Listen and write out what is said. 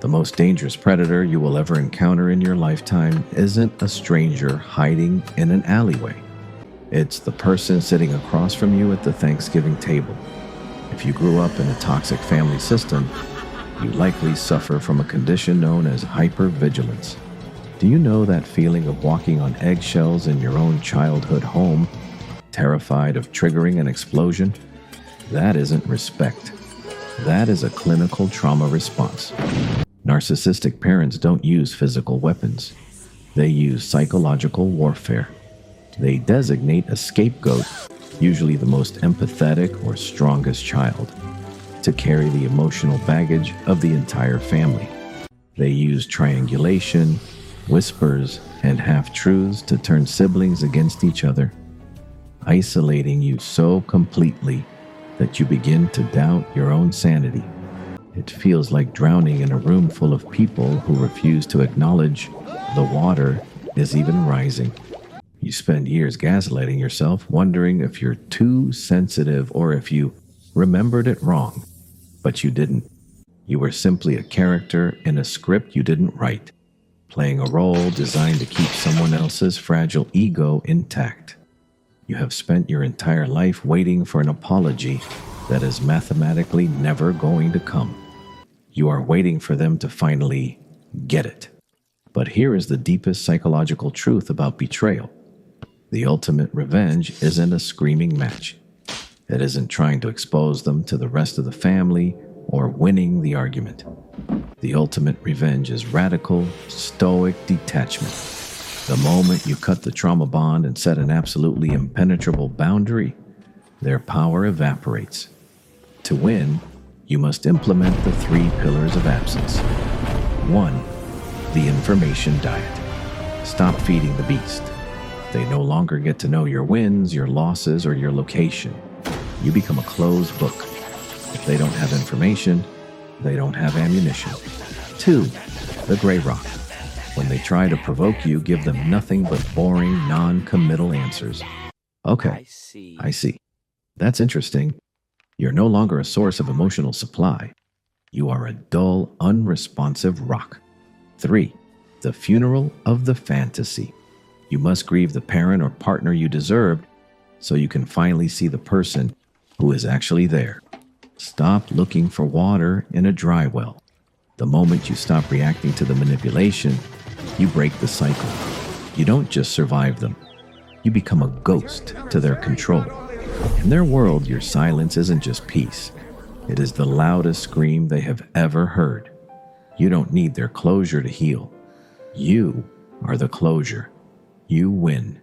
The most dangerous predator you will ever encounter in your lifetime isn't a stranger hiding in an alleyway. It's the person sitting across from you at the Thanksgiving table. If you grew up in a toxic family system, you likely suffer from a condition known as hypervigilance. Do you know that feeling of walking on eggshells in your own childhood home, terrified of triggering an explosion? That isn't respect. That is a clinical trauma response. Narcissistic parents don't use physical weapons. They use psychological warfare. They designate a scapegoat, usually the most empathetic or strongest child, to carry the emotional baggage of the entire family. They use triangulation, whispers, and half-truths to turn siblings against each other, isolating you so completely that you begin to doubt your own sanity. It feels like drowning in a room full of people who refuse to acknowledge the water is even rising. You spend years gaslighting yourself, wondering if you're too sensitive or if you remembered it wrong. But you didn't. You were simply a character in a script you didn't write, playing a role designed to keep someone else's fragile ego intact. You have spent your entire life waiting for an apology that is mathematically never going to come. You are waiting for them to finally get it. But here is the deepest psychological truth about betrayal. The ultimate revenge isn't a screaming match. It isn't trying to expose them to the rest of the family or winning the argument. The ultimate revenge is radical, stoic detachment. The moment you cut the trauma bond and set an absolutely impenetrable boundary, their power evaporates. To win, you must implement the 3 pillars of absence. 1. The information diet. Stop feeding the beast. They no longer get to know your wins, your losses, or your location. You become a closed book. If they don't have information, they don't have ammunition. 2. The gray rock. When they try to provoke you, give them nothing but boring, non-committal answers. Okay, I see. That's interesting. You're no longer a source of emotional supply. You are a dull, unresponsive rock. 3. The funeral of the fantasy. You must grieve the parent or partner you deserved so you can finally see the person who is actually there. Stop looking for water in a dry well. The moment you stop reacting to the manipulation, you break the cycle. You don't just survive them. You become a ghost to their control. In their world, your silence isn't just peace. It is the loudest scream they have ever heard. You don't need their closure to heal. You are the closure. You win.